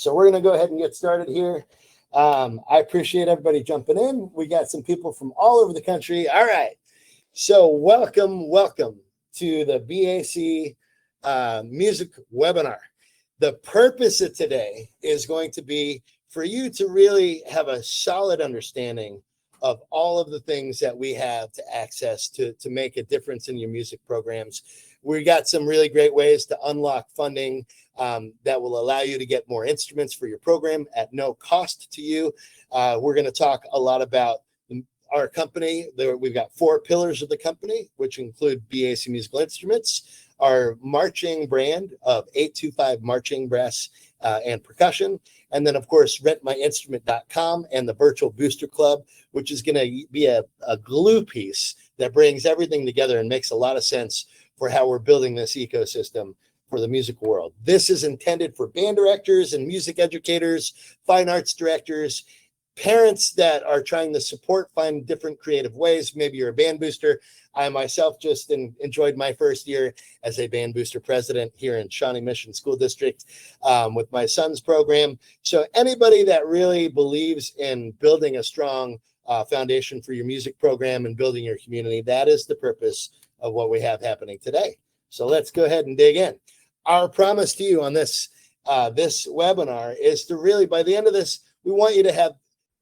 So we're going to go ahead and get started here. I appreciate everybody jumping in. We got some people from all over the country. All right. So welcome to the B.A.C. music webinar. The purpose of today is going to be for you to really have a solid understanding of all of the things that we have to access to make a difference in your music programs. We got some really great ways to unlock funding that will allow you to get more instruments for your program at no cost to you. We're going to talk a lot about our company. We've got 4 pillars of the company, which include B.A.C. Musical Instruments, our marching brand of 825 marching brass and percussion, and then, of course, rentmyinstrument.com and the Virtual Booster Club, which is going to be a glue piece that brings everything together and makes a lot of sense for how we're building this ecosystem for the music world. This is intended for band directors and music educators, fine arts directors, parents that are trying to find different creative ways. Maybe you're a band booster. I myself just enjoyed my first year as a band booster president here in Shawnee Mission School District with my son's program. So anybody that really believes in building a strong foundation for your music program and building your community, that is the purpose of what we have happening today. So let's go ahead and dig in. Our promise to you on this webinar is to really, by the end of this, we want you to have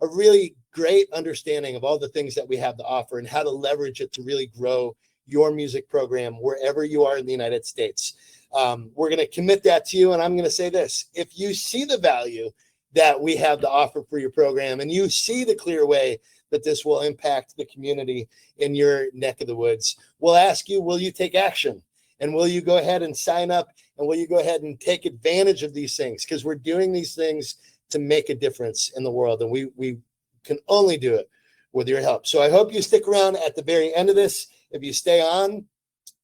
a really great understanding of all the things that we have to offer and how to leverage it to really grow your music program wherever you are in the United States. We're going to commit that to you, and I'm going to say this. If you see the value that we have to offer for your program and you see the clear way that this will impact the community in your neck of the woods, we'll ask you, will you take action? And will you go ahead and sign up? And will you go ahead and take advantage of these things? Because we're doing these things to make a difference in the world. And we can only do it with your help. So I hope you stick around at the very end of this. If you stay on,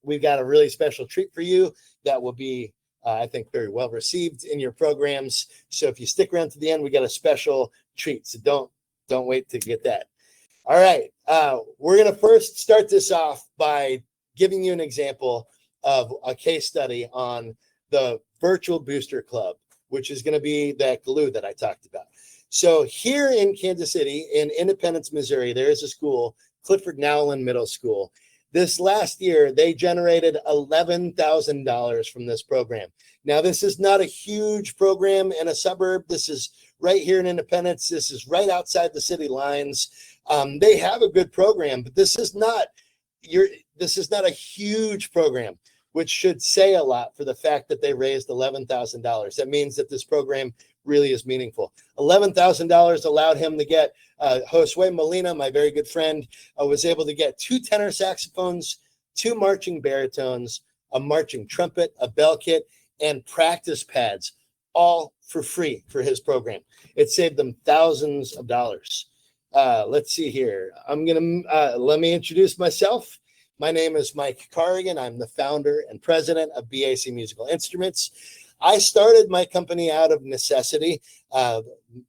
we've got a really special treat for you that will be, I think, very well received in your programs. So if you stick around to the end, we got a special treat. So don't wait to get that. All right. We're going to first start this off by giving you an example of a case study on the Virtual Booster Club, which is going to be that glue that I talked about. So here in Kansas City, in Independence, Missouri, there is a school, Clifford Nowlin Middle School. This last year, they generated $11,000 from this program. Now, this is not a huge program in a suburb. This is right here in Independence. This is right outside the city lines. They have a good program, but this is not a huge program, which should say a lot for the fact that they raised $11,000. That means that this program really is meaningful. $11,000 allowed him to get Josue Molina, my very good friend, was able to get 2 tenor saxophones, 2 marching baritones, a marching trumpet, a bell kit, and practice pads, all for free for his program. It saved them thousands of dollars. Let's see here. Let me introduce myself. My name is Mike Carrigan. I'm the founder and president of B.A.C. Musical Instruments. I started my company out of necessity.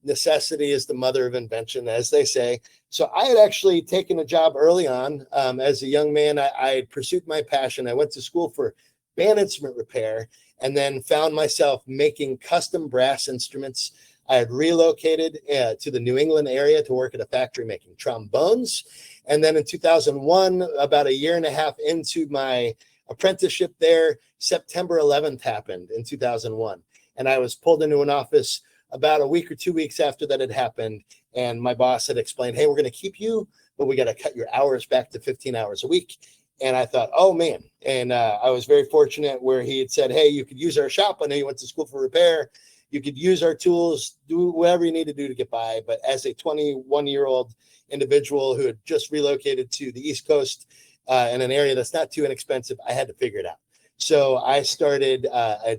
Necessity is the mother of invention, as they say. So I had actually taken a job early on. As a young man, I pursued my passion. I went to school for band instrument repair and then found myself making custom brass instruments. I had relocated to the New England area to work at a factory making trombones. And then in 2001, about a year and a half into my apprenticeship there, September 11th happened in 2001. And I was pulled into an office about a week or 2 weeks after that had happened. And my boss had explained, hey, we're going to keep you, but we got to cut your hours back to 15 hours a week. And I thought, oh, man. And I was very fortunate where he had said, hey, you could use our shop. I know you went to school for repair. You could use our tools, do whatever you need to do to get by. But as a 21-year-old individual who had just relocated to the East Coast in an area that's not too inexpensive, I had to figure it out. So I started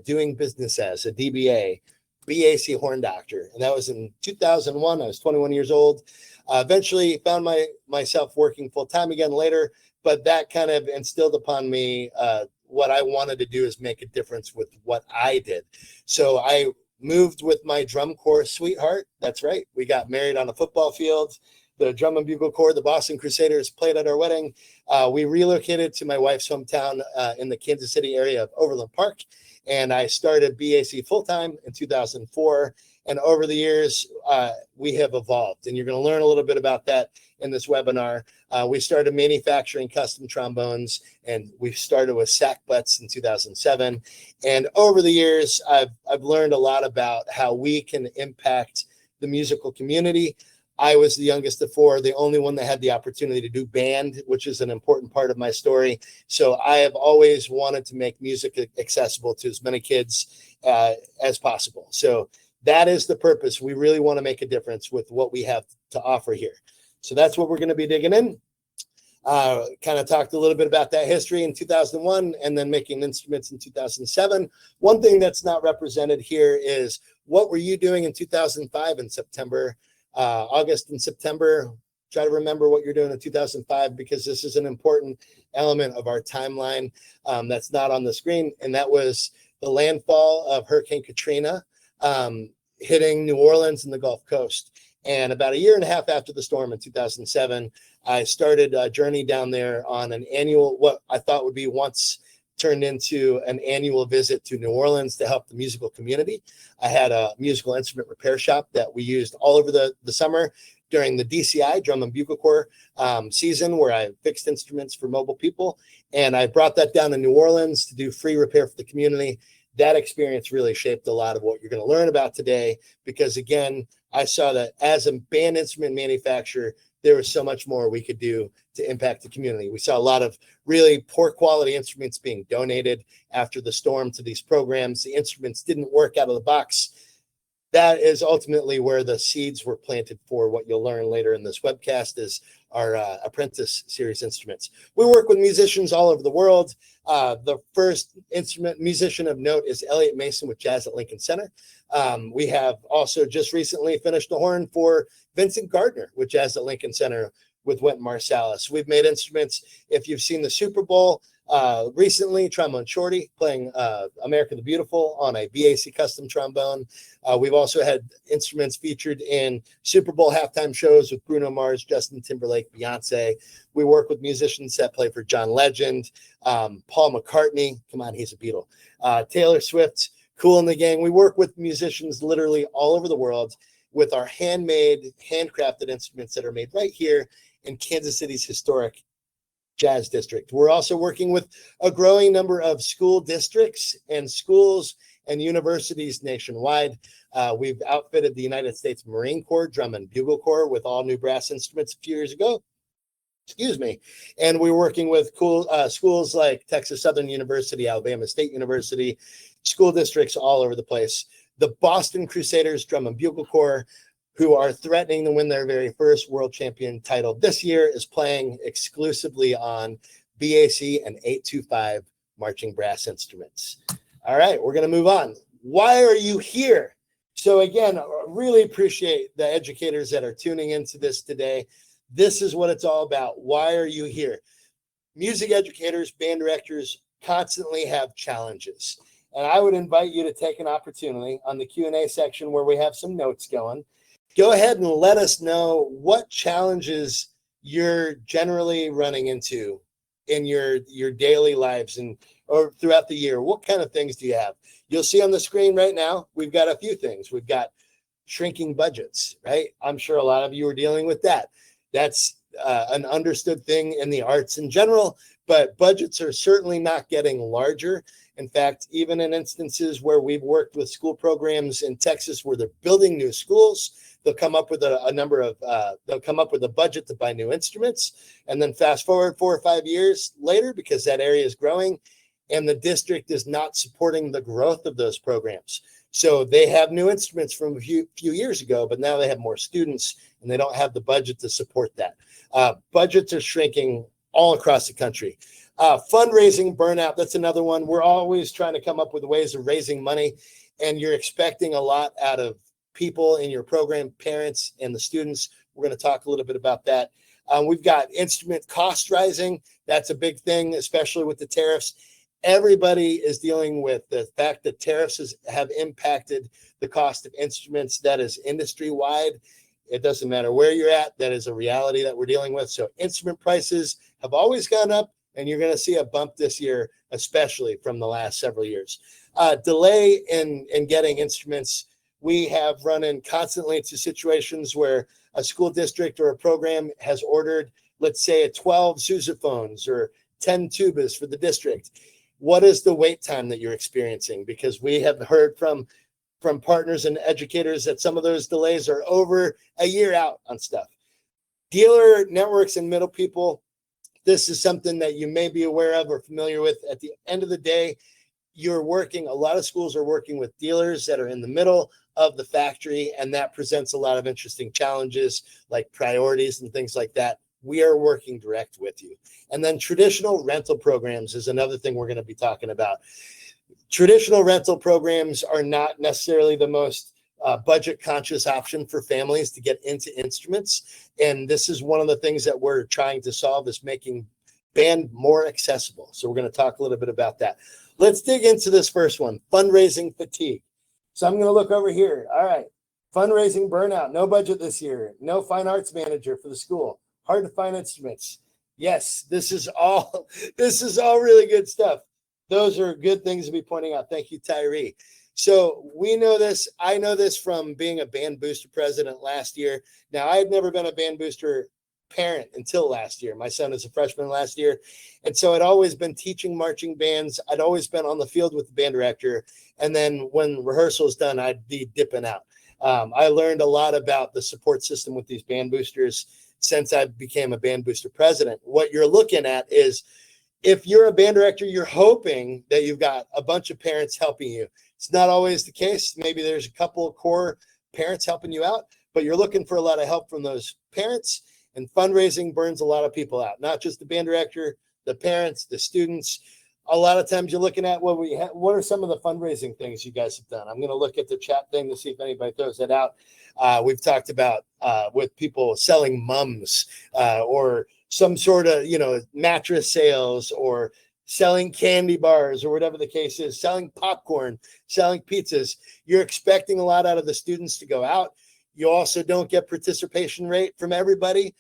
doing business as a DBA, B.A.C. horn doctor. And that was in 2001. I was 21 years old. Eventually found myself working full time again later, but that kind of instilled upon me what I wanted to do is make a difference with what I did. So I moved with my drum corps sweetheart. That's right. We got married on a football field. The drum and bugle corps, the Boston Crusaders, played at our wedding. We relocated to my wife's hometown in the Kansas City area of Overland Park. and I started B.A.C full-time in 2004. And over the years, we have evolved, and you're going to learn a little bit about that in this webinar. We started manufacturing custom trombones, and we started with sack butts in 2007. And over the years, I've learned a lot about how we can impact the musical community. I was the youngest of four, the only one that had the opportunity to do band, which is an important part of my story. So I have always wanted to make music accessible to as many kids as possible. So that is the purpose. We really want to make a difference with what we have to offer here. So that's what we're going to be digging in. Kind of talked a little bit about that history in 2001 and then making instruments in 2007. One thing that's not represented here is what were you doing in 2005 in September, August and September. Try to remember what you're doing in 2005 because this is an important element of our timeline that's not on the screen. And that was the landfall of Hurricane Katrina hitting New Orleans and the Gulf Coast. And about a year and a half after the storm in 2007, I started a journey down there on an annual, what I thought would be once turned into an annual visit to New Orleans to help the musical community. I had a musical instrument repair shop that we used all over the summer during the DCI, Drum and Bugle Corps season, where I fixed instruments for mobile people. And I brought that down to New Orleans to do free repair for the community. That experience really shaped a lot of what you're going to learn about today, because again, I saw that as a band instrument manufacturer, there was so much more we could do to impact the community. We saw a lot of really poor quality instruments being donated after the storm to these programs. The instruments didn't work out of the box. That is ultimately where the seeds were planted for what you'll learn later in this webcast is our apprentice series instruments. We work with musicians all over the world. The first instrument musician of note is Elliot Mason with Jazz at Lincoln Center. We have also just recently finished the horn for Vincent Gardner with Jazz at Lincoln Center with Wynton Marsalis. We've made instruments. If you've seen the Super Bowl recently, Trombone Shorty playing America the Beautiful on a B.A.C custom trombone. We've also had instruments featured in Super Bowl halftime shows with Bruno Mars, Justin Timberlake, Beyonce. We work with musicians that play for John Legend, Paul McCartney. Come on, he's a Beatle. Taylor Swift, Kool and the Gang. We work with musicians literally all over the world with our handmade, handcrafted instruments that are made right here in Kansas City's historic Jazz District. We're also working with a growing number of school districts and schools and universities nationwide. We've outfitted the United States Marine Corps Drum and Bugle Corps with all new brass instruments a few years ago. Excuse me. And we're working with cool schools like Texas Southern University, Alabama State University, school districts all over the place. The Boston Crusaders Drum and Bugle Corps, who are threatening to win their very first world champion title this year, is playing exclusively on B.A.C and 825 marching brass instruments. All right, we're going to move on. Why are you here? So again, I really appreciate the educators that are tuning into this today. This is what it's all about. Why are you here? Music educators, band directors constantly have challenges. And I would invite you to take an opportunity on the Q&A section where we have some notes going. Go ahead and let us know what challenges you're generally running into in your daily lives and or throughout the year. What kind of things do you have? You'll see on the screen right now, we've got a few things. We've got shrinking budgets, right? I'm sure a lot of you are dealing with that. That's an understood thing in the arts in general, but budgets are certainly not getting larger. In fact, even in instances where we've worked with school programs in Texas where they're building new schools, they'll come up with they'll come up with a budget to buy new instruments. And then fast forward 4 or 5 years later, because that area is growing and the district is not supporting the growth of those programs. So they have new instruments from a few years ago, but now they have more students and they don't have the budget to support that. Budgets are shrinking all across the country. Fundraising burnout, that's another one. We're always trying to come up with ways of raising money, and you're expecting a lot out of people in your program, parents and the students. We're going to talk a little bit about that. We've got instrument cost rising. That's a big thing, especially with the tariffs. Everybody is dealing with the fact that tariffs have impacted the cost of instruments. That is industry-wide. It doesn't matter where you're at. That is a reality that we're dealing with. So instrument prices have always gone up, and you're going to see a bump this year, especially from the last several years. delay in getting instruments. We have run in constantly into situations where a school district or a program has ordered, let's say, 12 sousaphones or 10 tubas for the district. What is the wait time that you're experiencing? Because we have heard from partners and educators that some of those delays are over a year out on stuff. Dealer networks and middle people, this is something that you may be aware of or familiar with. At the end of the day, a lot of schools are working with dealers that are in the middle of the factory, and that presents a lot of interesting challenges like priorities and things like that. We are working direct with you. And then traditional rental programs is another thing we're going to be talking about. Traditional rental programs are not necessarily the most budget conscious option for families to get into instruments. And this is one of the things that we're trying to solve, is making band more accessible. So we're going to talk a little bit about that. Let's dig into this first one, fundraising fatigue. So I'm going to look over here. All right. Fundraising burnout, no budget this year, no fine arts manager for the school, hard to find instruments. Yes, this is all really good stuff. Those are good things to be pointing out. Thank you, Tyree. So we know this. I know this from being a band booster president last year. Now, I had never been a band booster parent until last year. My son is a freshman last year. And so I'd always been teaching marching bands. I'd always been on the field with the band director. And then when rehearsal is done, I'd be dipping out. I learned a lot about the support system with these band boosters since I became a band booster president. What you're looking at is, if you're a band director, you're hoping that you've got a bunch of parents helping you. It's not always the case. Maybe there's a couple of core parents helping you out, but you're looking for a lot of help from those parents. And fundraising burns a lot of people out, not just the band director, the parents, the students. A lot of times you're looking at what are some of the fundraising things you guys have done? I'm going to look at the chat thing to see if anybody throws that out. We've talked about with people selling mums or some sort of, mattress sales, or selling candy bars, or whatever the case is, selling popcorn, selling pizzas. You're expecting a lot out of the students to go out. You also don't get participation rate from everybody.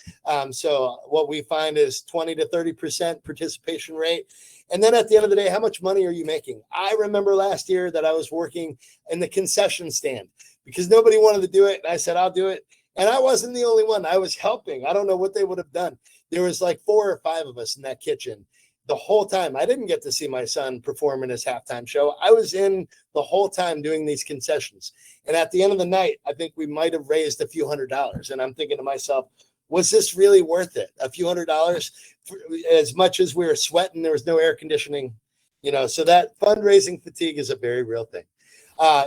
So what we find is 20 to 30% participation rate. And then at the end of the day, how much money are you making? I remember last year that I was working in the concession stand because nobody wanted to do it. And I said, I'll do it. And I wasn't the only one. I was helping. I don't know what they would have done. There was like 4 or 5 of us in that kitchen the whole time. I didn't get to see my son perform in his halftime show. I was in the whole time doing these concessions. And at the end of the night, I think we might have raised a few $100s. And I'm thinking to myself, was this really worth it? A few $100s, as much as we were sweating, there was no air conditioning, so that fundraising fatigue is a very real thing.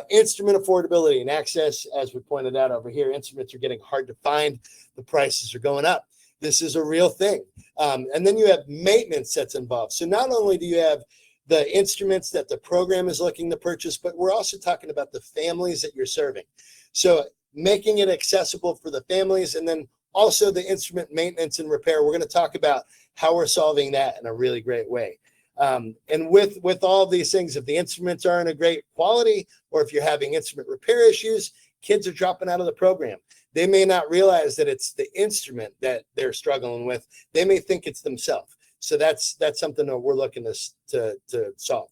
Instrument affordability and access, as we pointed out over here, instruments are getting hard to find. The prices are going up. This is a real thing. And then you have maintenance that's involved. So not only do you have the instruments that the program is looking to purchase, but we're also talking about the families that you're serving. So making it accessible for the families, and then also the instrument maintenance and repair. We're going to talk about how we're solving that in a really great way. And with all these things, if the instruments aren't a great quality, or if you're having instrument repair issues, kids are dropping out of the program. They may not realize that it's the instrument that they're struggling with. They may think it's themselves. So that's something that we're looking to solve.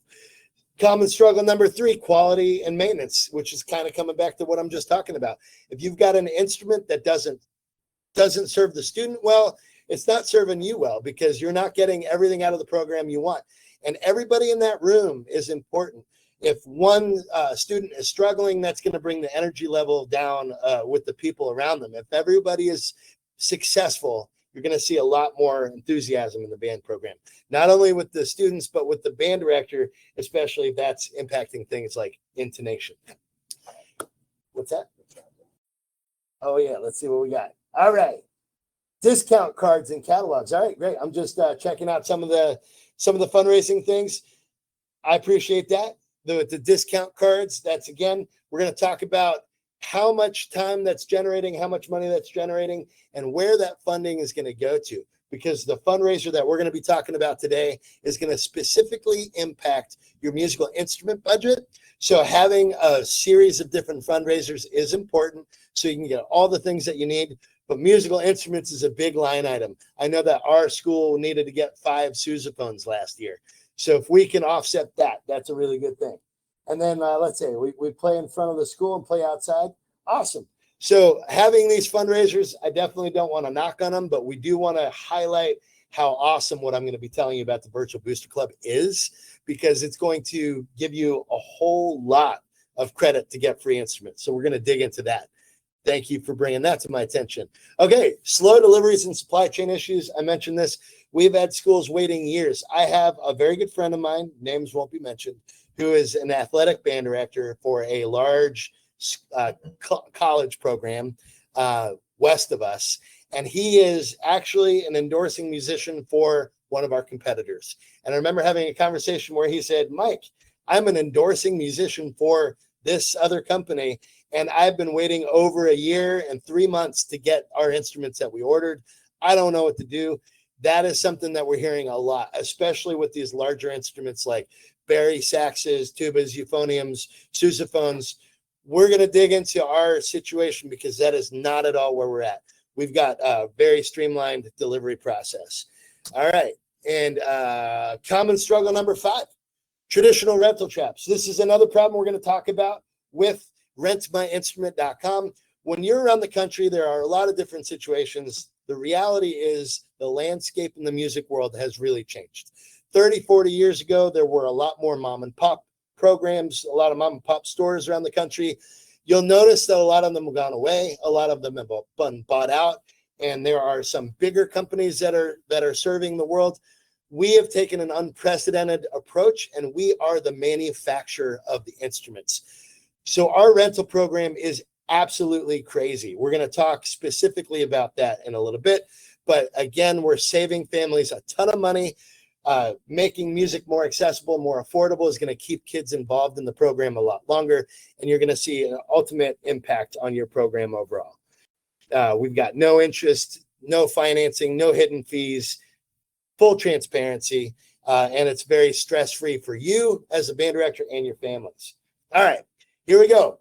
Common struggle number 3, quality and maintenance, which is kind of coming back to what I'm just talking about. If you've got an instrument that doesn't serve the student well, it's not serving you well, because you're not getting everything out of the program you want. And everybody in that room is important. If one student is struggling, that's going to bring the energy level down with the people around them. If everybody is successful, you're going to see a lot more enthusiasm in the band program, not only with the students, but with the band director, especially if that's impacting things like intonation. What's that? Oh, yeah. Let's see what we got. All right. Discount cards and catalogs. All right, great. I'm just checking out some of the fundraising things. I appreciate that. The discount cards, that's, again, we're going to talk about how much time that's generating, how much money that's generating, and where that funding is going to go to. Because the fundraiser that we're going to be talking about today is going to specifically impact your musical instrument budget. So having a series of different fundraisers is important so you can get all the things that you need. But musical instruments is a big line item. I know that our school needed to get 5 sousaphones last year. So if we can offset that, that's a really good thing. And then let's say we play in front of the school and play outside. Awesome. So having these fundraisers, I definitely don't want to knock on them, but we do want to highlight how awesome what I'm going to be telling you about the Virtual Booster Club is, because it's going to give you a whole lot of credit to get free instruments. So we're going to dig into that. Thank you for bringing that to my attention. Okay, slow deliveries and supply chain issues. I mentioned this. We've had schools waiting years. I have a very good friend of mine, names won't be mentioned, who is an athletic band director for a large college program west of us. And he is actually an endorsing musician for one of our competitors. And I remember having a conversation where he said, Mike, I'm an endorsing musician for this other company, and I've been waiting over a year and 3 months to get our instruments that we ordered. I don't know what to do. That is something that we're hearing a lot, especially with these larger instruments like bari saxes, tubas, euphoniums, sousaphones. We're going to dig into our situation because that is not at all where we're at. We've got a very streamlined delivery process. All right. And common struggle number 5, traditional rental traps. This is another problem we're going to talk about with rentmyinstrument.com. When you're around the country, there are a lot of different situations. The reality is the landscape in the music world has really changed. 30, 40 years ago, there were a lot more mom and pop programs, a lot of mom and pop stores around the country. You'll notice that a lot of them have gone away. A lot of them have been bought out, and there are some bigger companies that are serving the world. We have taken an unprecedented approach, and we are the manufacturer of the instruments. So our rental program is absolutely crazy. We're going to talk specifically about that in a little bit. But again, we're saving families a ton of money. Making music more accessible, more affordable is going to keep kids involved in the program a lot longer, and you're going to see an ultimate impact on your program overall. We've got no interest, no financing, no hidden fees, full transparency, and it's very stress-free for you as a band director and your families. All right, here we go.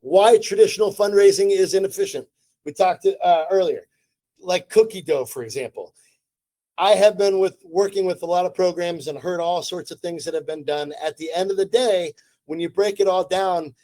Why traditional fundraising is inefficient. We talked earlier, like cookie dough, for example. I have been working with a lot of programs and heard all sorts of things that have been done. At the end of the day, when you break it all down,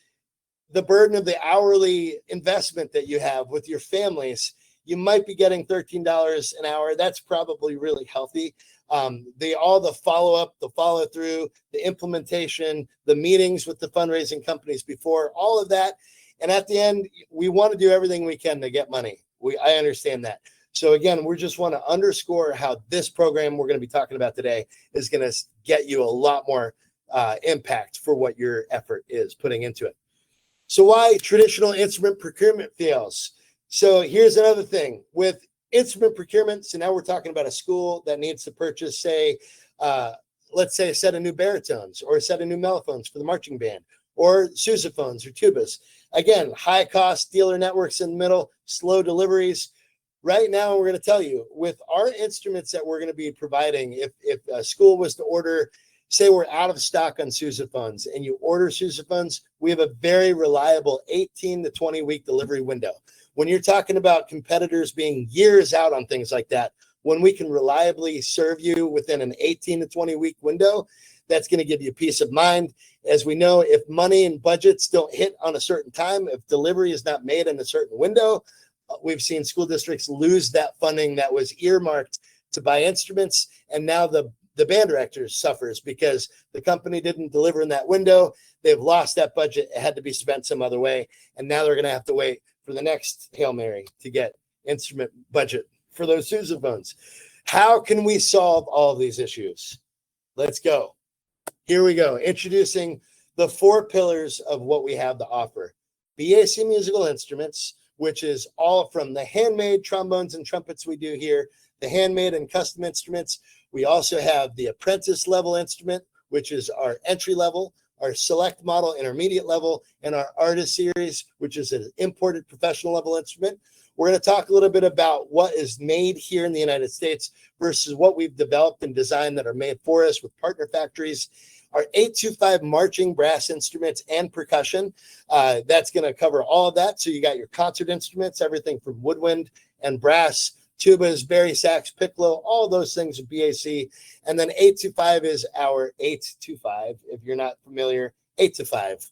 the burden of the hourly investment that you have with your families, you might be getting $13 an hour. That's probably really healthy. The follow-up, the follow-through, the implementation, the meetings with the fundraising companies before, all of that. And at the end, we want to do everything we can to get money. I understand that. So again, we just want to underscore how this program we're going to be talking about today is going to get you a lot more impact for what your effort is putting into it. So why traditional instrument procurement fails? So here's another thing with instrument procurement. So now we're talking about a school that needs to purchase, say, let's say a set of new baritones or a set of new mellophones for the marching band, or sousaphones or tubas. Again, high cost dealer networks in the middle, slow deliveries. Right now, we're going to tell you with our instruments that we're going to be providing, if a school was to order, say we're out of stock on sousaphones and you order sousaphones, we have a very reliable 18 to 20 week delivery window. When you're talking about competitors being years out on things like that, when we can reliably serve you within an 18 to 20 week window, that's going to give you peace of mind. As we know, if money and budgets don't hit on a certain time, if delivery is not made in a certain window, we've seen school districts lose that funding that was earmarked to buy instruments. And now the band director suffers because the company didn't deliver in that window. They've lost that budget. It had to be spent some other way. And now they're going to have to wait for the next Hail Mary to get instrument budget for those sousaphones. How can we solve all of these issues? Let's go. Here we go. Introducing the 4 pillars of what we have to offer. B.A.C musical instruments, which is all from the handmade trombones and trumpets we do here, the handmade and custom instruments. We also have the apprentice level instrument, which is our entry level, our select model intermediate level, and our artist series, which is an imported professional level instrument. We're going to talk a little bit about what is made here in the United States versus what we've developed and designed that are made for us with partner factories. Our 825 marching brass instruments and percussion. That's going to cover all of that. So you got your concert instruments, everything from woodwind and brass, tubas, bari sax, piccolo, all those things with B.A.C. And then 825 is our 825. If you're not familiar, 8 to 5,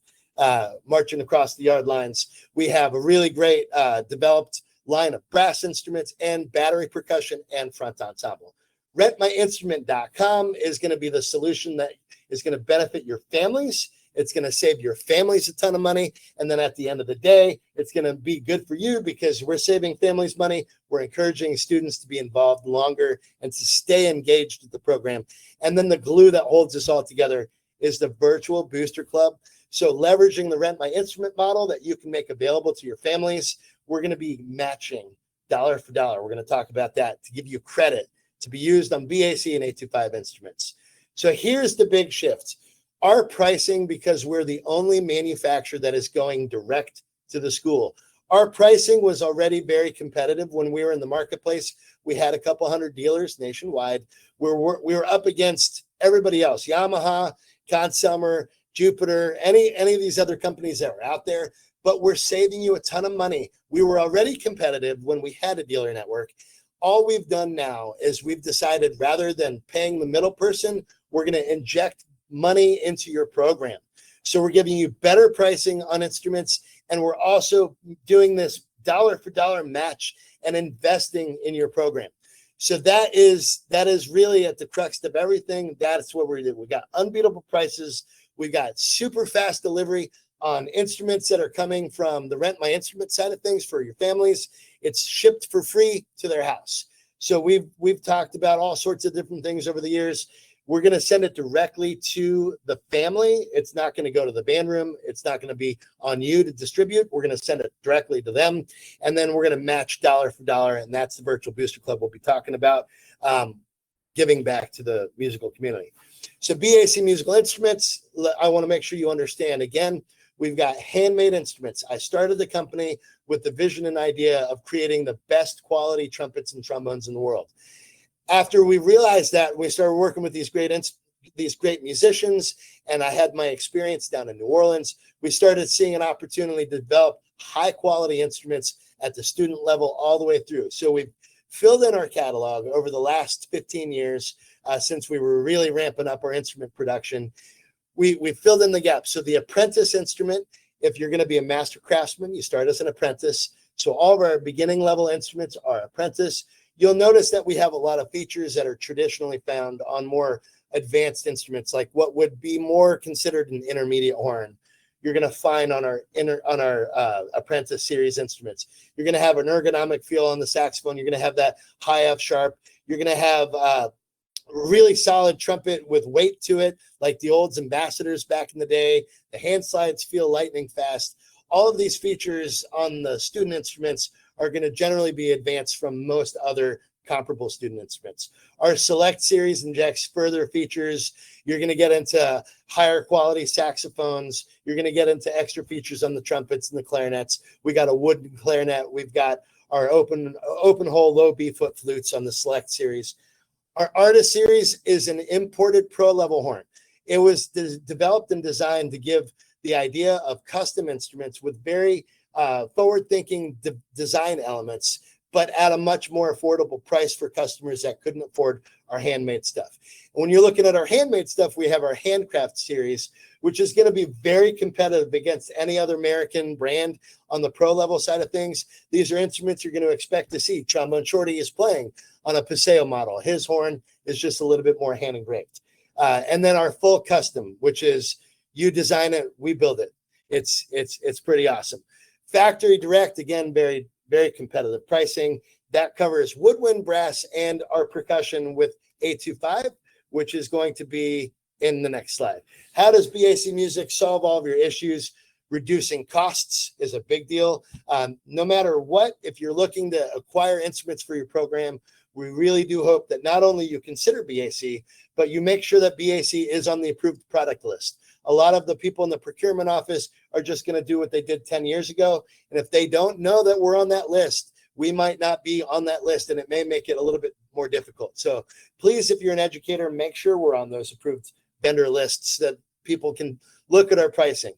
marching across the yard lines. We have a really great developed line of brass instruments and battery percussion and front ensemble. RentMyInstrument.com is going to be the solution that is going to benefit your families. It's going to save your families a ton of money. And then at the end of the day, it's going to be good for you because we're saving families money. We're encouraging students to be involved longer and to stay engaged with the program. And then the glue that holds us all together is the virtual booster club. So leveraging the Rent My Instrument model that you can make available to your families, we're going to be matching dollar for dollar. We're going to talk about that to give you credit to be used on B.A.C. and 825 instruments. So here's the big shift. Our pricing, because we're the only manufacturer that is going direct to the school, our pricing was already very competitive when we were in the marketplace. We had a couple hundred dealers nationwide. We were up against everybody else, Yamaha, Consumer, Jupiter, any of these other companies that are out there, but we're saving you a ton of money. We were already competitive when we had a dealer network. All we've done now is we've decided rather than paying the middle person, we're going to inject money into your program. So we're giving you better pricing on instruments, and we're also doing this dollar for dollar match and investing in your program. So that is really at the crux of everything. That's what we did. We got unbeatable prices. We got super fast delivery on instruments that are coming from the Rent My Instrument side of things for your families. It's shipped for free to their house. So we've talked about all sorts of different things over the years. We're going to send it directly to the family. It's not going to go to the band room. It's not going to be on you to distribute. We're going to send it directly to them. And then we're going to match dollar for dollar. And that's the virtual booster club we'll be talking about, giving back to the musical community. So B.A.C. Musical Instruments, I want to make sure you understand, again, we've got handmade instruments. I started the company with the vision and idea of creating the best quality trumpets and trombones in the world. After we realized that, we started working with these great musicians, and I had my experience down in New Orleans. We started seeing an opportunity to develop high quality instruments at the student level all the way through. So we've filled in our catalog over the last 15 years since we were really ramping up our instrument production. We filled in the gaps. So the apprentice instrument, if you're going to be a master craftsman, you start as an apprentice. So all of our beginning level instruments are apprentice. You'll notice that we have a lot of features that are traditionally found on more advanced instruments, like what would be more considered an intermediate horn. You're going to find on our apprentice series instruments. You're going to have an ergonomic feel on the saxophone. You're going to have that high F sharp. You're going to have really solid trumpet with weight to it, like the old ambassadors back in the day. The hand slides feel lightning fast. All of these features on the student instruments are going to generally be advanced from most other comparable student instruments. Our Select series injects further features. You're going to get into higher quality saxophones. You're going to get into extra features on the trumpets and the clarinets. We got a wood clarinet. We've got our open hole low B foot flutes on the Select series. Our Artist series is an imported pro level horn. It was developed and designed to give the idea of custom instruments with very forward-thinking design elements, but at a much more affordable price for customers that couldn't afford our handmade stuff. And when you're looking at our handmade stuff, we have our Handcraft series, which is going to be very competitive against any other American brand on the pro level side of things. These are instruments you're going to expect to see. Trombone Shorty is playing on a Paseo model. His horn is just a little bit more hand engraved. And then our full custom, which is you design it, we build it. It's pretty awesome. Factory direct, again, very, very competitive pricing. That covers woodwind, brass, and our percussion with 825, which is going to be in the next slide. How does B.A.C. Music solve all of your issues? Reducing costs is a big deal. No matter what, if you're looking to acquire instruments for your program, we really do hope that not only you consider B.A.C., but you make sure that B.A.C. is on the approved product list. A lot of the people in the procurement office are just going to do what they did 10 years ago. And if they don't know that we're on that list, we might not be on that list, and it may make it a little bit more difficult. So please, if you're an educator, make sure we're on those approved vendor lists that people can look at our pricing.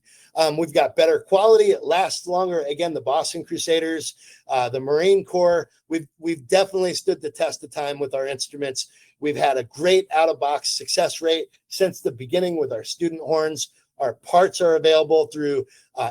We've got better quality. It lasts longer. Again, the Boston Crusaders, the Marine Corps, we've definitely stood the test of time with our instruments. We've had a great out-of-box success rate since the beginning with our student horns. Our parts are available through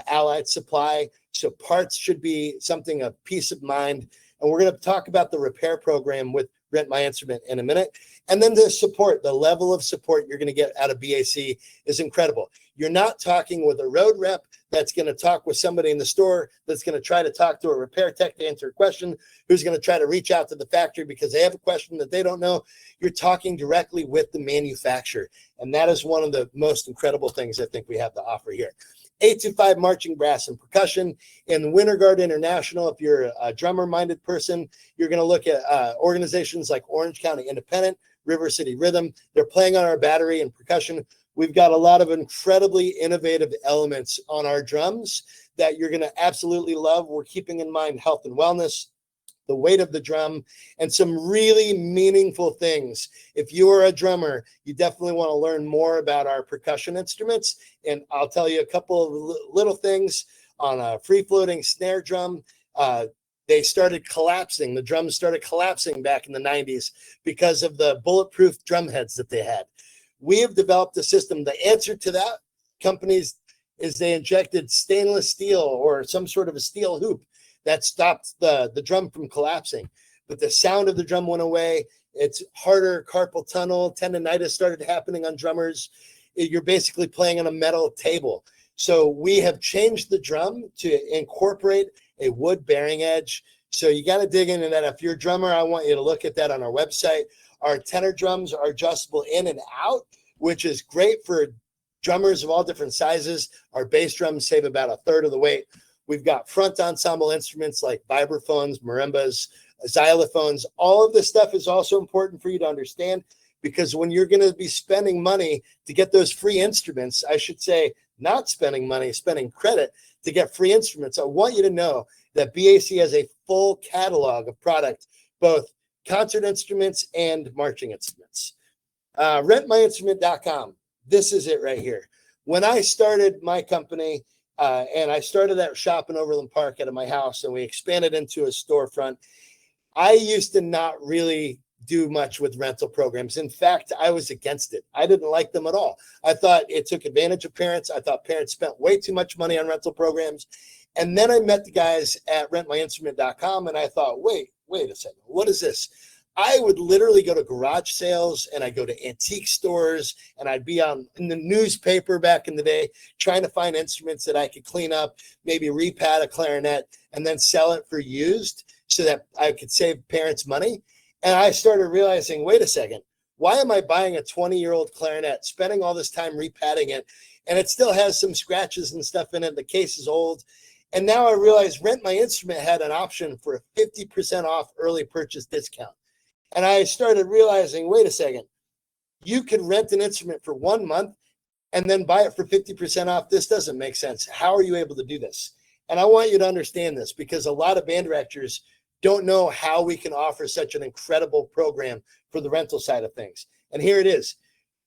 Allied Supply. So parts should be something of peace of mind. And we're going to talk about the repair program with Rent My Instrument in a minute. And then the support, the level of support you're going to get out of B.A.C is incredible. You're not talking with a road rep that's going to talk with somebody in the store that's going to try to talk to a repair tech to answer a question, who's going to try to reach out to the factory because they have a question that they don't know. You're talking directly with the manufacturer. And that is one of the most incredible things I think we have to offer here. 825 marching brass and percussion. In Winter Guard International, if you're a drummer-minded person, you're going to look at organizations like Orange County Independent, River City Rhythm. They're playing on our battery and percussion. We've got a lot of incredibly innovative elements on our drums that you're going to absolutely love. We're keeping in mind health and wellness, the weight of the drum, and some really meaningful things. If you are a drummer, you definitely want to learn more about our percussion instruments. And I'll tell you a couple of little things on a free-floating snare drum. They started collapsing. The drums started collapsing back in the 90s because of the bulletproof drum heads that they had. We have developed a system. The answer to that, companies, is they injected stainless steel or some sort of a steel hoop that stopped the drum from collapsing. But the sound of the drum went away. It's harder carpal tunnel. Tendonitis started happening on drummers. You're basically playing on a metal table. So we have changed the drum to incorporate a wood bearing edge. So you got to dig into that. If you're a drummer, I want you to look at that on our website. Our tenor drums are adjustable in and out, which is great for drummers of all different sizes. Our bass drums save about a third of the weight. We've got front ensemble instruments like vibraphones, marimbas, xylophones. All of this stuff is also important for you to understand, because when you're going to be spending money to get those free instruments, I should say not spending money, spending credit to get free instruments, I want you to know that B.A.C has a full catalog of product, both concert instruments and marching instruments. Rentmyinstrument.com. This is it right here. When I started my company, and I started that shop in Overland Park out of my house, and we expanded into a storefront, I used to not really do much with rental programs. In fact, I was against it. I didn't like them at all. I thought it took advantage of parents. I thought parents spent way too much money on rental programs. And then I met the guys at rentmyinstrument.com, and I thought, wait a second, what is this? I would literally go to garage sales, and I'd go to antique stores, and I'd be in the newspaper back in the day trying to find instruments that I could clean up, maybe repad a clarinet, and then sell it for used so that I could save parents money. And I started realizing, wait a second, why am I buying a 20-year-old clarinet, spending all this time repadding it, and it still has some scratches and stuff in it, the case is old. And now I realize Rent My Instrument had an option for a 50% off early purchase discount. And I started realizing, wait a second, you could rent an instrument for 1 month and then buy it for 50% off. This doesn't make sense. How are you able to do this? And I want you to understand this, because a lot of band directors don't know how we can offer such an incredible program for the rental side of things. And here it is.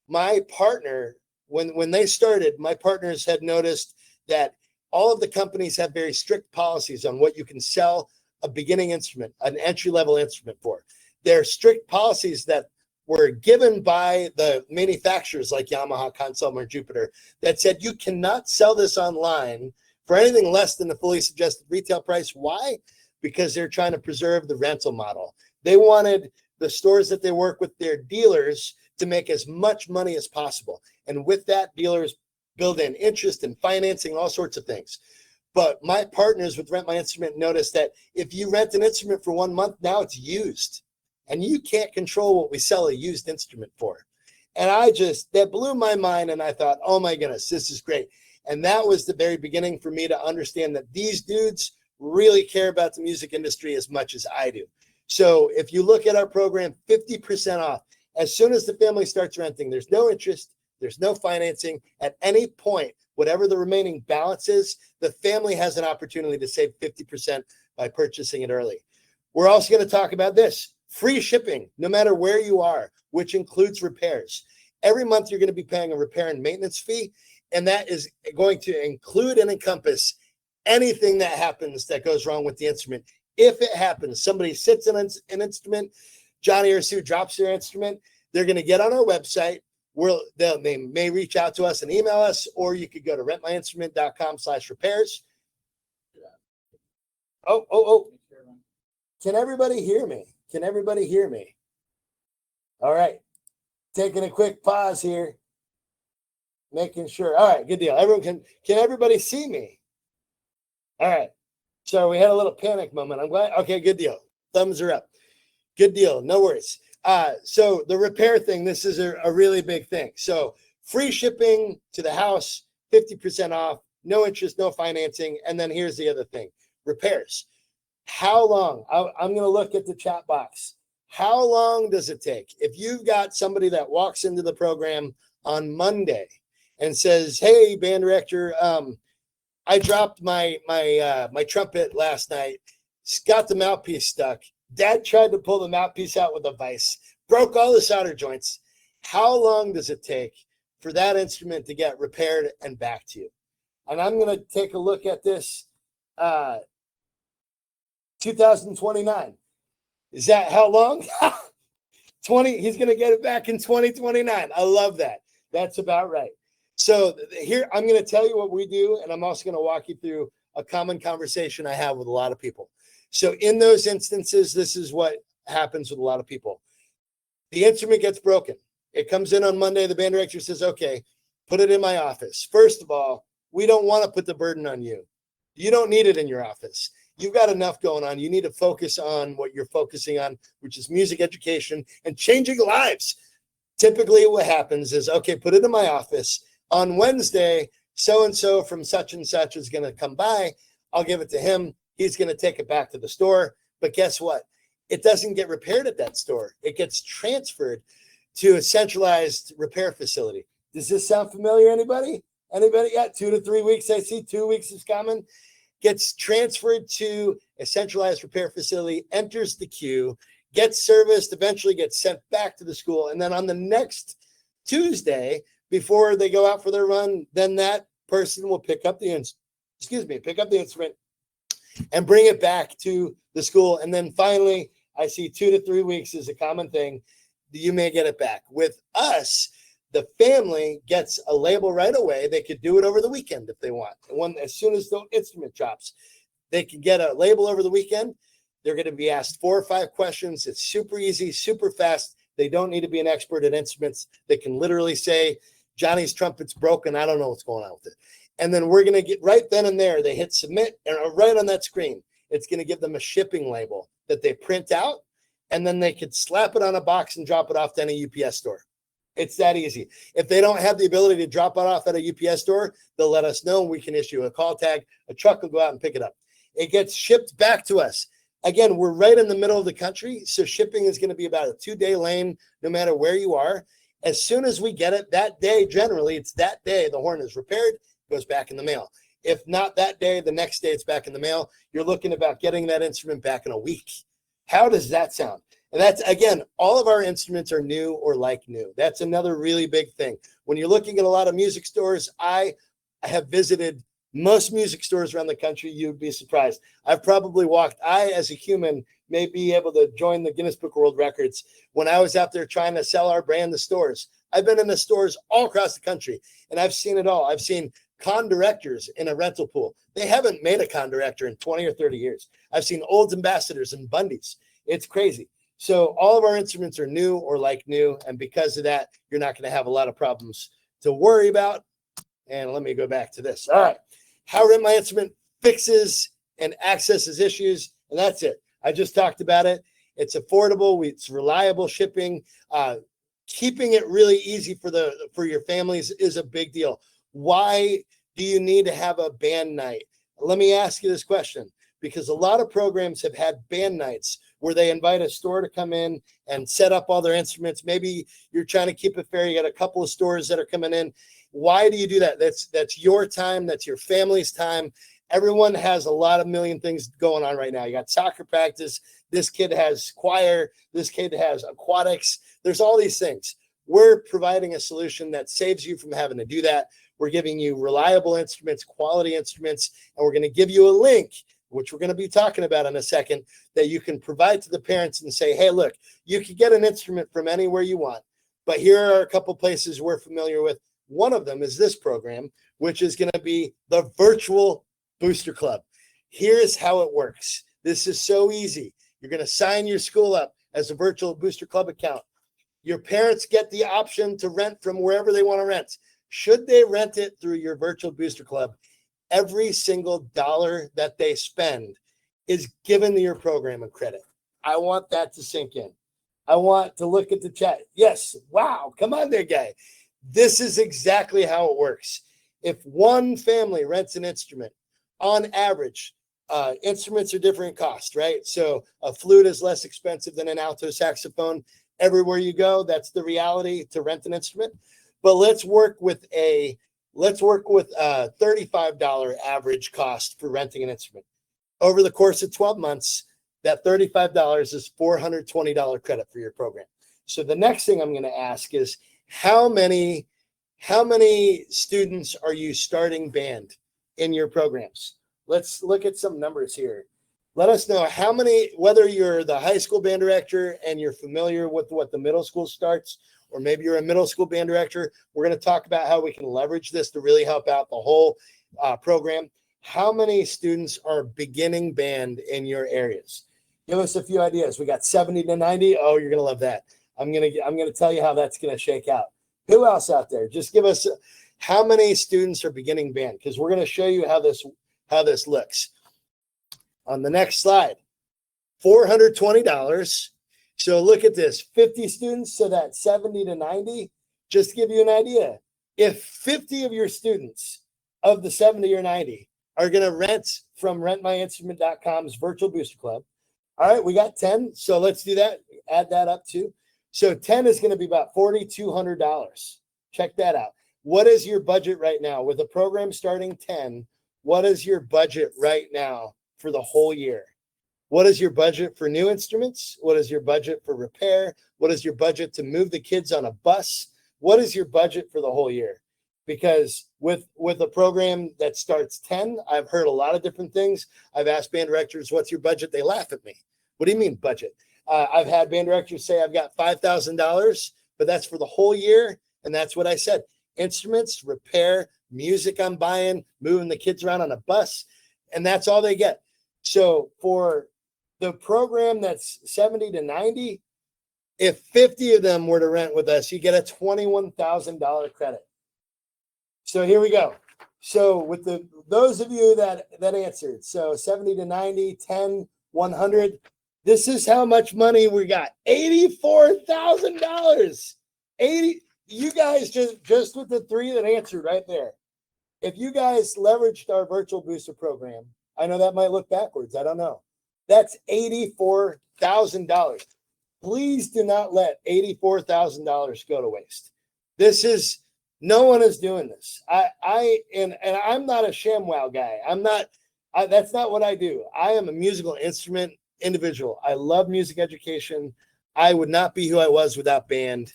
My partner, when they started, my partners had noticed that all of the companies have very strict policies on what you can sell a beginning instrument, an entry-level instrument for. They're strict policies that were given by the manufacturers like Yamaha, Consulmer, Jupiter, that said you cannot sell this online for anything less than the fully suggested retail price. Why? Because they're trying to preserve the rental model. They wanted the stores that they work with, their dealers, to make as much money as possible. And with that, dealers build in interest and financing, all sorts of things. But my partners with Rent My Instrument noticed that if you rent an instrument for 1 month, now it's used. And you can't control what we sell a used instrument for. And that blew my mind. And I thought, oh my goodness, this is great. And that was the very beginning for me to understand that these dudes really care about the music industry as much as I do. So if you look at our program, 50% off. As soon as the family starts renting, there's no interest, there's no financing. At any point, whatever the remaining balance is, the family has an opportunity to save 50% by purchasing it early. We're also going to talk about this. Free shipping, no matter where you are, which includes repairs. Every month, you're going to be paying a repair and maintenance fee, and that is going to include and encompass anything that happens that goes wrong with the instrument. If it happens, somebody sits in an instrument, Johnny or Sue drops their instrument, they're going to get on our website. They may reach out to us and email us, or you could go to rentmyinstrument.com/repairs. Oh. Can everybody hear me? Can everybody hear me? All right. Taking a quick pause here. Making sure. All right, good deal. Everyone can everybody see me? All right. So we had a little panic moment. I'm glad. Okay, good deal. Thumbs are up. Good deal. No worries. So the repair thing, this is a really big thing. So free shipping to the house, 50% off, no interest, no financing. And then here's the other thing, repairs. How long? I'm going to look at the chat box. How long does it take? If you've got somebody that walks into the program on Monday and says, hey, band director, I dropped my trumpet last night, got the mouthpiece stuck. Dad tried to pull the mouthpiece out with a vise, broke all the solder joints. How long does it take for that instrument to get repaired and back to you? And I'm going to take a look at this. 2029. Is that how long? 20. He's going to get it back in 2029. I love that. That's about right. So here, I'm going to tell you what we do, and I'm also going to walk you through a common conversation I have with a lot of people. So in those instances, this is what happens with a lot of people. The instrument gets broken. It comes in on Monday. The band director says, okay, put it in my office. First of all, we don't want to put the burden on you. You don't need it in your office. You've got enough going on. You need to focus on what you're focusing on, which is music education and changing lives. Typically what happens is, okay, put it in my office. On Wednesday, so-and-so from such and such is going to come by. I'll give it to him. He's going to take it back to the store. But guess what? It doesn't get repaired at that store. It gets transferred to a centralized repair facility. Does this sound familiar, anybody? Anybody? Yeah, 2 to 3 weeks. I see 2 weeks is common. Gets transferred to a centralized repair facility, enters the queue, gets serviced, eventually gets sent back to the school. And then on the next Tuesday, before they go out for their run, then that person will pick up the instrument and bring it back to the school. And then finally, I see 2 to 3 weeks is a common thing. You may get it back. With us, the family gets a label right away. They could do it over the weekend if they want. As soon as the instrument drops, they can get a label over the weekend. They're going to be asked 4 or 5 questions. It's super easy, super fast. They don't need to be an expert at instruments. They can literally say, Johnny's trumpet's broken. I don't know what's going on with it. And then we're going to get right then and there. They hit submit, and right on that screen, it's going to give them a shipping label that they print out, and then they could slap it on a box and drop it off to any UPS store. It's that easy. If they don't have the ability to drop it off at a UPS store, they'll let us know. We can issue a call tag. A truck will go out and pick it up. It gets shipped back to us. Again, we're right in the middle of the country, so shipping is going to be about a 2-day lane, no matter where you are. As soon as we get it that day, generally, it's that day the horn is repaired, goes back in the mail. If not that day, the next day it's back in the mail. You're looking about getting that instrument back in a week. How does that sound? And that's, again, all of our instruments are new or like new. That's another really big thing. When you're looking at a lot of music stores, I have visited most music stores around the country. You'd be surprised. I've probably as a human, may be able to join the Guinness Book of World Records. When I was out there trying to sell our brand to stores, I've been in the stores all across the country, and I've seen it all. I've seen con directors in a rental pool. They haven't made a con director in 20 or 30 years. I've seen Olds Ambassadors and Bundys. It's crazy. So all of our instruments are new or like new. And because of that, you're not going to have a lot of problems to worry about. And let me go back to this. All right. How Rent My Instrument fixes and accesses issues. And that's it. I just talked about it. It's affordable. It's reliable shipping. Keeping it really easy for your families is a big deal. Why do you need to have a band night? Let me ask you this question, because a lot of programs have had band nights where they invite a store to come in and set up all their instruments. Maybe you're trying to keep it fair. You got a couple of stores that are coming in. Why do you do that? That's your time. That's your family's time. Everyone has a lot of million things going on right now. You got soccer practice. This kid has choir. This kid has aquatics. There's all these things. We're providing a solution that saves you from having to do that. We're giving you reliable instruments, quality instruments, and we're going to give you a link, which we're going to be talking about in a second, that you can provide to the parents and say, hey, look, you can get an instrument from anywhere you want. But here are a couple places we're familiar with. One of them is this program, which is going to be the virtual booster club. Here's how it works. This is so easy. You're going to sign your school up as a virtual booster club account. Your parents get the option to rent from wherever they want to rent. Should they rent it through your virtual booster club, every single dollar that they spend is given to your program in credit. I want that to sink in. I want to look at the chat. Yes. Wow. Come on there, guy. This is exactly how it works. If one family rents an instrument, on average, instruments are different in cost, right? So a flute is less expensive than an alto saxophone. Everywhere you go, that's the reality to rent an instrument. But let's work with a $35 average cost for renting an instrument. Over the course of 12 months, that $35 is $420 credit for your program. So the next thing I'm going to ask is how many students are you starting band in your programs? Let's look at some numbers here. Let us know how many, whether you're the high school band director and you're familiar with what the middle school starts, or maybe you're a middle school band director. We're going to talk about how we can leverage this to really help out the whole program. How many students are beginning band in your areas? Give us a few ideas. We got 70 to 90. Oh, you're going to love that. I'm going to tell you how that's going to shake out. Who else out there? Just give us how many students are beginning band, because we're going to show you how this looks. On the next slide, $420. So look at this, 50 students, so that's 70 to 90. Just to give you an idea, if 50 of your students of the 70 or 90 are going to rent from rentmyinstrument.com's virtual booster club. All right, we got 10. So let's do that. Add that up too. So 10 is going to be about $4,200. Check that out. What is your budget right now? With a program starting 10, what is your budget right now for the whole year? What is your budget for new instruments? What is your budget for repair? What is your budget to move the kids on a bus? What is your budget for the whole year? Because with a program that starts 10, I've heard a lot of different things. I've asked band directors, what's your budget? They laugh at me. What do you mean budget? I've had band directors say I've got $5,000, but that's for the whole year. And that's what I said. Instruments, repair, music I'm buying, moving the kids around on a bus, and that's all they get. So for the program that's 70 to 90, if 50 of them were to rent with us, you get a $21,000 credit. So here we go. So with those of you that answered, so 70 to 90, 10, 100, this is how much money we got. $84,000. You guys just with the three that answered right there. If you guys leveraged our virtual booster program, I know that might look backwards. I don't know. That's $84,000. Please do not let $84,000 go to waste. No one is doing this. And I'm not a ShamWow guy. That's not what I do. I am a musical instrument individual. I love music education. I would not be who I was without band.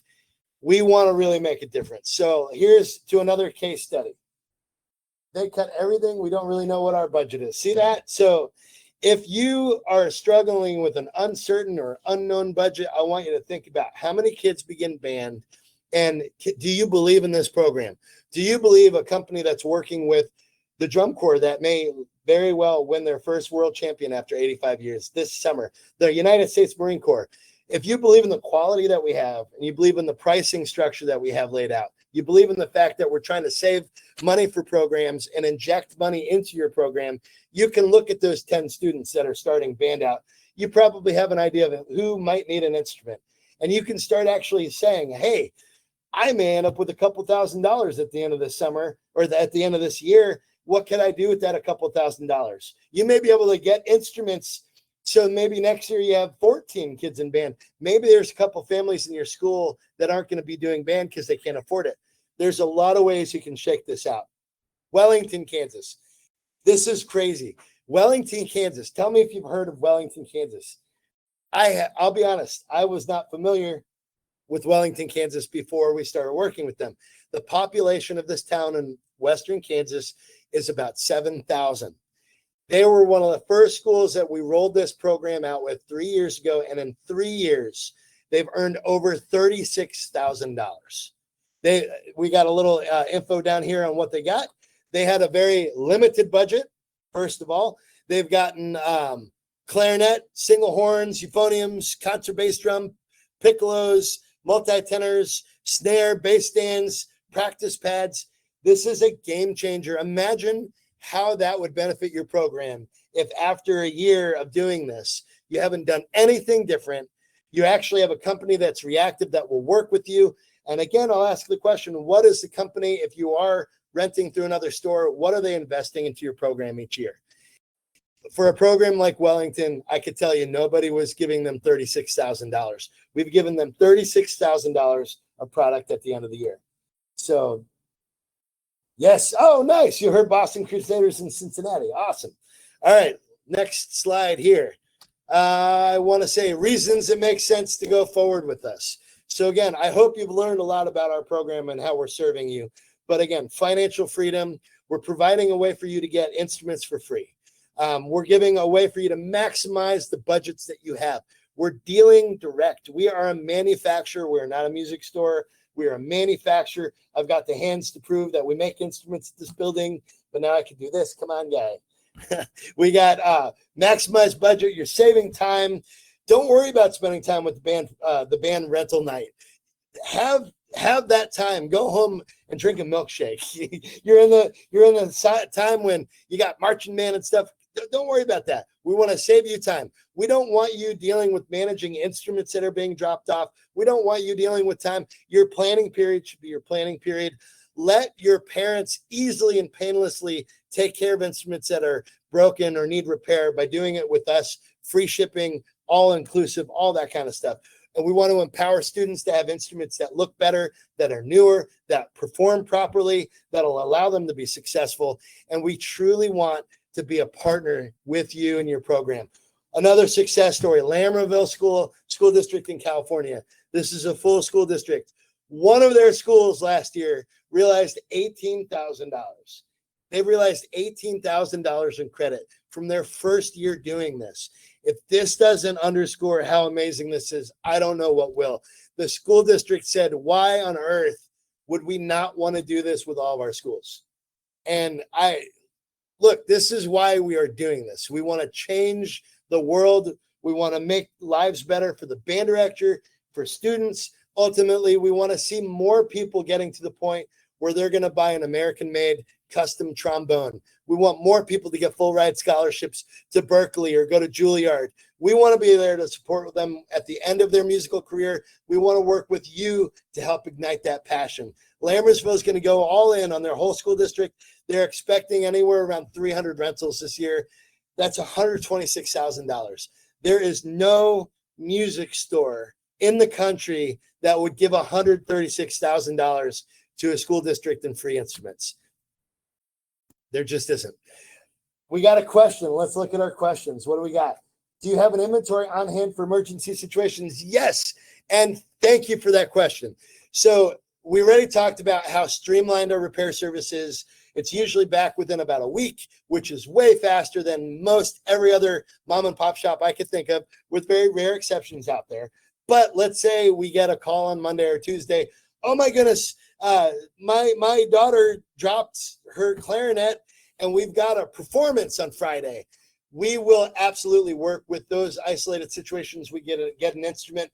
We want to really make a difference. So here's to another case study. They cut everything. We don't really know what our budget is. See that? So if you are struggling with an uncertain or unknown budget, I want you to think about how many kids begin band, and do you believe in this program? Do you believe a company that's working with the drum corps that may very well win their first world champion after 85 years this summer, the United States Marine Corps? If you believe in the quality that we have, and you believe in the pricing structure that we have laid out, you believe in the fact that we're trying to save money for programs and inject money into your program, you can look at those 10 students that are starting band out. You probably have an idea of who might need an instrument. And you can start actually saying, hey, I may end up with a couple $1,000s at the end of the summer or at the end of this year. What can I do with that a couple $1,000s? You may be able to get instruments. So maybe next year you have 14 kids in band. Maybe there's a couple families in your school that aren't going to be doing band because they can't afford it. There's a lot of ways you can shake this out. Wellington, Kansas. This is crazy. Wellington, Kansas. Tell me if you've heard of Wellington, Kansas. I'll be honest. I was not familiar with Wellington, Kansas before we started working with them. The population of this town in western Kansas is about 7,000. They were one of the first schools that we rolled this program out with 3 years ago. And in 3 years, they've earned over $36,000. We got a little info down here on what they got. They had a very limited budget. First of all, they've gotten clarinet, single horns, euphoniums, concert bass drum, piccolos, multi-tenors, snare, bass stands, practice pads. This is a game changer. Imagine how that would benefit your program if after a year of doing this, you haven't done anything different. You actually have a company that's reactive that will work with you. And again, I'll ask the question, what is the company, if you are renting through another store, what are they investing into your program each year? For a program like Wellington, I could tell you nobody was giving them $36,000. We've given them $36,000 of product at the end of the year. So, yes. Oh, nice. You heard Boston Crusaders in Cincinnati. Awesome. All right. Next slide here. I want to say reasons it makes sense to go forward with us. So again, I hope you've learned a lot about our program and how we're serving you. But again, financial freedom, we're providing a way for you to get instruments for free. We're giving a way for you to maximize the budgets that you have. We're dealing direct. We are a manufacturer. We're not a music store. We are a manufacturer. I've got the hands to prove that we make instruments at this building, but now I can do this. Come on, guy. We got maximized budget. You're saving time. Don't worry about spending time with the band rental night. Have that time. Go home and drink a milkshake. You're in the time when you got marching band and stuff. Don't worry about that. We want to save you time. We don't want you dealing with managing instruments that are being dropped off. We don't want you dealing with time. Your planning period should be your planning period. Let your parents easily and painlessly take care of instruments that are broken or need repair by doing it with us. Free shipping, all inclusive, all that kind of stuff. And we want to empower students to have instruments that look better, that are newer, that perform properly, that'll allow them to be successful. And we truly want to be a partner with you and your program. Another success story, Lambertville School District in California. This is a full school district. One of their schools last year realized $18,000. They realized $18,000 in credit from their first year doing this. If this doesn't underscore how amazing this is, I don't know what will. The school district said, why on earth would we not want to do this with all of our schools? And look, this is why we are doing this. We want to change the world. We want to make lives better for the band director, for students. Ultimately, we want to see more people getting to the point where they're going to buy an American-made custom trombone. We want more people to get full ride scholarships to Berkeley or go to Juilliard. We want to be there to support them at the end of their musical career. We want to work with you to help ignite that passion. Lambertville is going to go all in on their whole school district. They're expecting anywhere around 300 rentals this year. That's $126,000. There is no music store in the country that would give $136,000 to a school district in free instruments. There just isn't. We got a question. Let's look at our questions. What do we got? Do you have an inventory on hand for emergency situations? Yes. And thank you for that question. So we already talked about how streamlined our repair service is. It's usually back within about a week, which is way faster than most every other mom and pop shop I could think of, with very rare exceptions out there. But let's say we get a call on Monday or Tuesday. Oh my goodness, my daughter dropped her clarinet and we've got a performance on Friday. We will absolutely work with those isolated situations. We get an instrument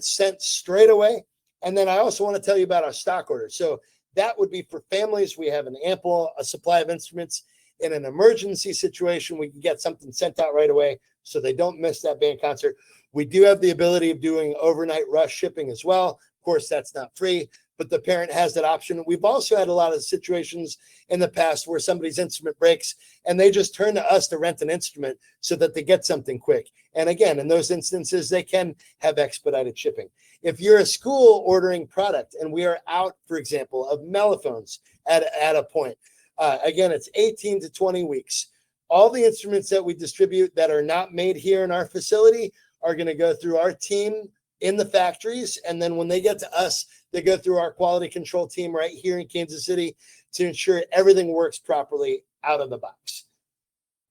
sent straight away. And then I also want to tell you about our stock order. So that would be for families. We have a supply of instruments. In an emergency situation, we can get something sent out right away so they don't miss that band concert. We do have the ability of doing overnight rush shipping as well. Of course, that's not free, but the parent has that option. We've also had a lot of situations in the past where somebody's instrument breaks and they just turn to us to rent an instrument so that they get something quick. And again, in those instances, they can have expedited shipping. If you're a school ordering product and we are out, for example, of mellophones at a point, again, it's 18 to 20 weeks. All the instruments that we distribute that are not made here in our facility are going to go through our team in the factories. And then when they get to us, they go through our quality control team right here in Kansas City to ensure everything works properly out of the box.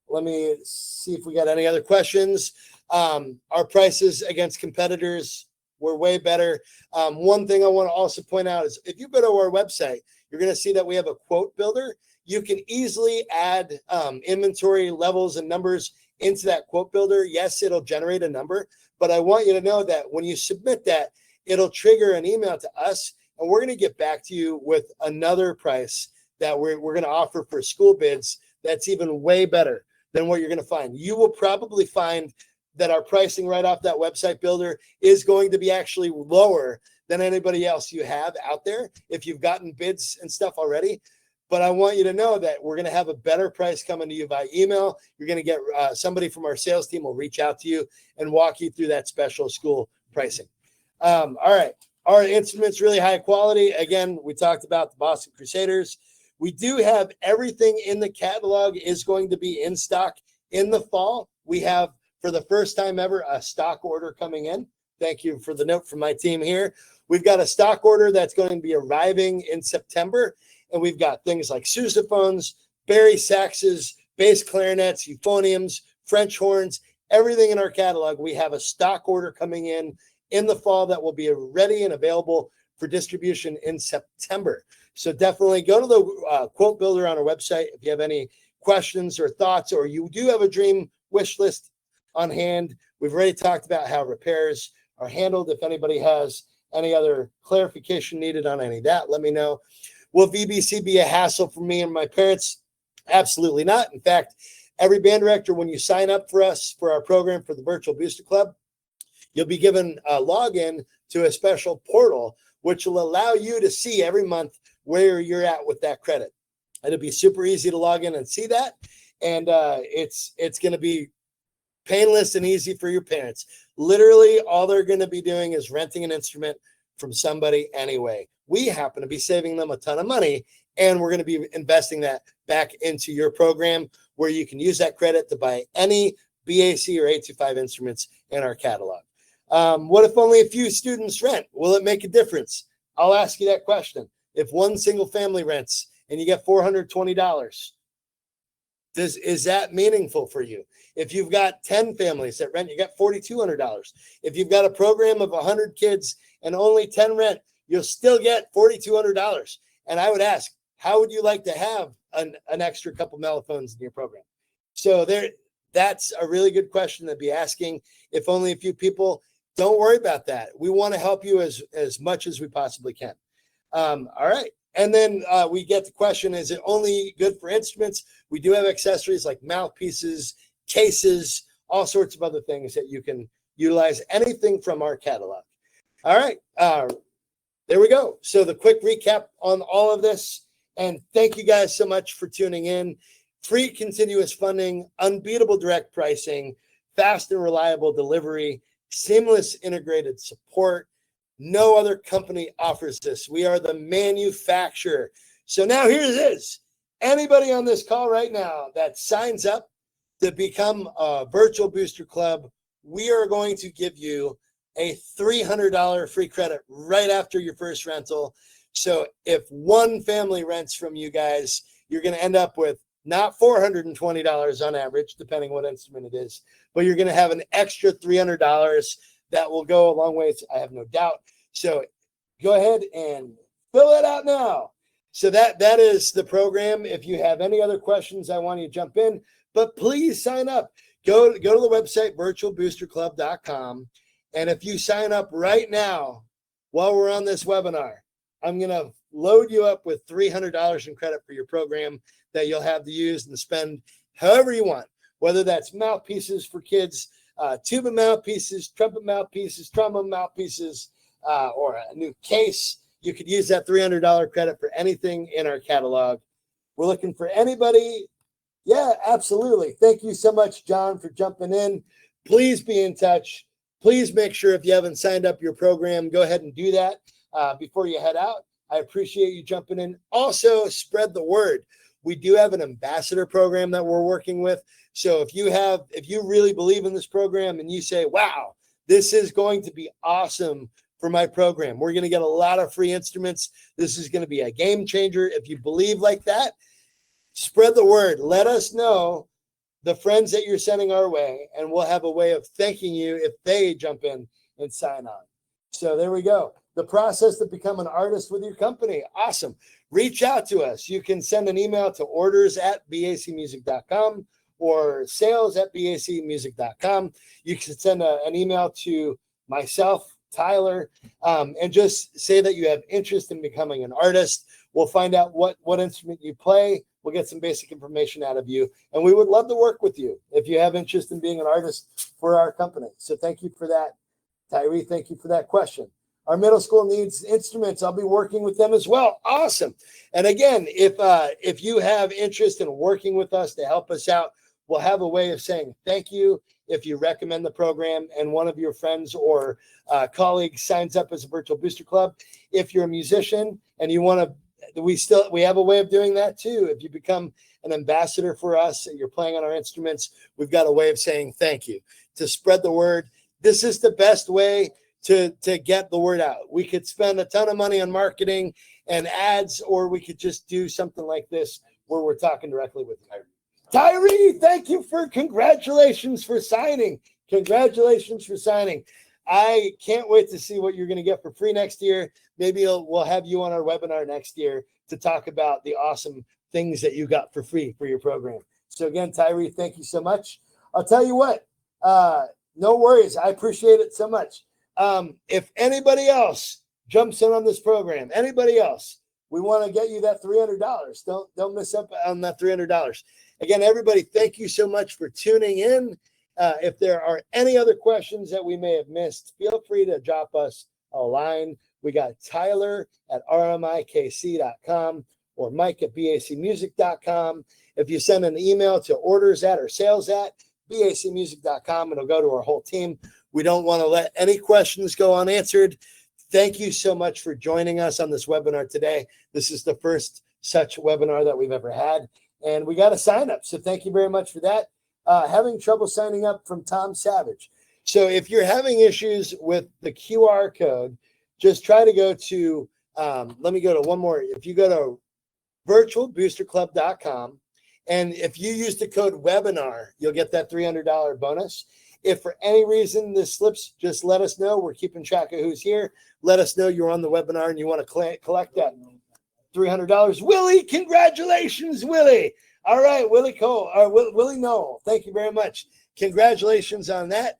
Let me see if we got any other questions. Our prices against competitors were way better. One thing I want to also point out is if you go to our website, you're going to see that we have a quote builder. You can easily add inventory levels and numbers into that quote builder. Yes, it'll generate a number, but I want you to know that when you submit that, it'll trigger an email to us, and we're going to get back to you with another price that we're going to offer for school bids that's even way better than what you're going to find. You will probably find that our pricing right off that website builder is going to be actually lower than anybody else you have out there if you've gotten bids and stuff already. But I want you to know that we're going to have a better price coming to you by email. You're going to get somebody from our sales team will reach out to you and walk you through that special school pricing. All right. Our instruments really high quality. Again, we talked about the Boston Crusaders. We do have everything in the catalog is going to be in stock in the fall. We have, for the first time ever, a stock order coming in. Thank you for the note from my team here. We've got a stock order that's going to be arriving in September. And we've got things like sousaphones, bari saxes, bass clarinets, euphoniums, French horns, everything in our catalog. We have a stock order coming in the fall that will be ready and available for distribution in September. So definitely go to the quote builder on our website if you have any questions or thoughts, or you do have a dream wish list on hand. We've already talked about how repairs are handled. If anybody has any other clarification needed on any of that, let me know. Will VBC be a hassle for me and my parents? Absolutely not. In fact, every band director, when you sign up for us for our program for the Virtual Booster Club, you'll be given a login to a special portal, which will allow you to see every month where you're at with that credit. It'll be super easy to log in and see that. And it's going to be painless and easy for your parents. Literally, all they're going to be doing is renting an instrument from somebody anyway. We happen to be saving them a ton of money, and we're going to be investing that back into your program where you can use that credit to buy any B.A.C. or 825 instruments in our catalog. What if only a few students rent? Will it make a difference? I'll ask you that question. If one single family rents and you get $420, is that meaningful for you? If you've got 10 families that rent, you got $4,200. If you've got a program of 100 kids and only 10 rent, you'll still get $4,200. And I would ask, how would you like to have an extra couple mellophones in your program? So that's a really good question to be asking. If only a few people, don't worry about that. We want to help you as much as we possibly can. All right. And then we get the question, is it only good for instruments? We do have accessories like mouthpieces, cases, all sorts of other things that you can utilize, anything from our catalog. All right. There we go. So the quick recap on all of this. And thank you guys so much for tuning in. Free continuous funding, unbeatable direct pricing, fast and reliable delivery, seamless integrated support. No other company offers this. We are the manufacturer. So now here it is. Anybody on this call right now that signs up to become a Virtual Booster Club, we are going to give you a $300 free credit right after your first rental. So if one family rents from you guys, you're going to end up with not $420 on average, depending what instrument it is, but you're going to have an extra $300 that will go a long way, I have no doubt. So go ahead and fill it out now. So that is the program. If you have any other questions, I want you to jump in, but please sign up. Go to the website, virtualboosterclub.com. And if you sign up right now, while we're on this webinar, I'm going to load you up with $300 in credit for your program that you'll have to use and spend however you want, whether that's mouthpieces for kids, tuba mouthpieces, trumpet mouthpieces, trombone mouthpieces, or a new case. You could use that $300 credit for anything in our catalog. We're looking for anybody. Yeah, absolutely. Thank you so much, John, for jumping in. Please be in touch. Please make sure if you haven't signed up your program, go ahead and do that before you head out. I appreciate you jumping in. Also, spread the word. We do have an ambassador program that we're working with. So if you really believe in this program and you say, wow, this is going to be awesome for my program, we're going to get a lot of free instruments. This is going to be a game changer. If you believe like that, spread the word. Let us know the friends that you're sending our way, and we'll have a way of thanking you if they jump in and sign on. So there we go. The process to become an artist with your company. Awesome. Reach out to us. You can send an email to orders@bacmusic.com or sales@bacmusic.com. You can send an email to myself, Tyler, and just say that you have interest in becoming an artist. We'll find out what instrument you play. We'll get some basic information out of you. And we would love to work with you if you have interest in being an artist for our company. So thank you for that, Tyree. Thank you for that question. Our middle school needs instruments. I'll be working with them as well. Awesome. And again, if you have interest in working with us to help us out, we'll have a way of saying thank you if you recommend the program and one of your friends or colleagues signs up as a virtual booster club. If you're a musician and you want to, we have a way of doing that too. If you become an ambassador for us and you're playing on our instruments, we've got a way of saying thank you to spread the word. This is the best way to get the word out. We could spend a ton of money on marketing and ads, or we could just do something like this where we're talking directly with you. Tyree, thank you congratulations for signing. Congratulations for signing. I can't wait to see what you're going to get for free next year. Maybe we'll have you on our webinar next year to talk about the awesome things that you got for free for your program. So again, Tyree, thank you so much. I'll tell you what, no worries. I appreciate it so much. If anybody else jumps in on this program, anybody else, we want to get you that $300. Don't miss up on that $300. Again, everybody, thank you so much for tuning in. If there are any other questions that we may have missed, feel free to drop us a line. We got Tyler at rmikc.com or Mike at bacmusic.com. If you send an email to orders@or sales@bacmusic.com, it'll go to our whole team. We don't want to let any questions go unanswered. Thank you so much for joining us on this webinar today. This is the first such webinar that we've ever had, and we got a sign up. So thank you very much for that. Having trouble signing up from Tom Savage. So if you're having issues with the QR code, just try to go to, let me go to one more. If you go to virtualboosterclub.com, and if you use the code webinar, you'll get that $300 bonus. If for any reason this slips, just let us know. We're keeping track of who's here. Let us know you're on the webinar and you want to collect that $300. Willie, congratulations, Willie. All right, Willie Cole, or Willie Knoll, thank you very much. Congratulations on that.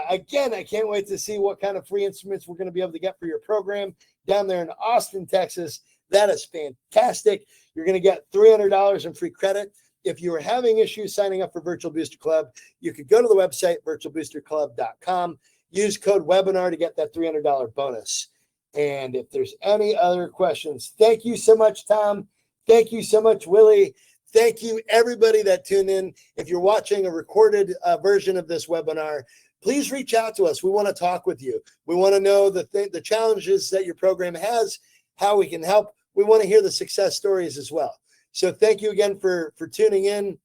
Again, I can't wait to see what kind of free instruments we're going to be able to get for your program down there in Austin, Texas. That is fantastic. You're going to get $300 in free credit. If you are having issues signing up for Virtual Booster Club, you could go to the website, virtualboosterclub.com, use code webinar to get that $300 bonus. And if there's any other questions, thank you so much, Tom. Thank you so much, Willie. Thank you, everybody that tuned in. If you're watching a recorded version of this webinar, please reach out to us. We want to talk with you. We want to know the challenges that your program has, how we can help. We want to hear the success stories as well. So thank you again for tuning in.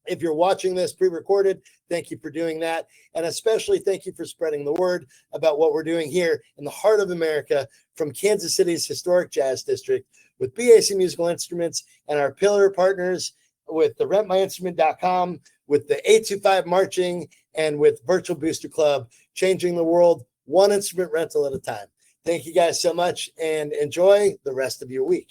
If you're watching this pre-recorded, thank you for doing that. And especially thank you for spreading the word about what we're doing here in the heart of America from Kansas City's historic jazz district with B.A.C. Musical Instruments and our pillar partners with the rentmyinstrument.com, with the 825 Marching, and with Virtual Booster Club, changing the world one instrument rental at a time. Thank you guys so much and enjoy the rest of your week.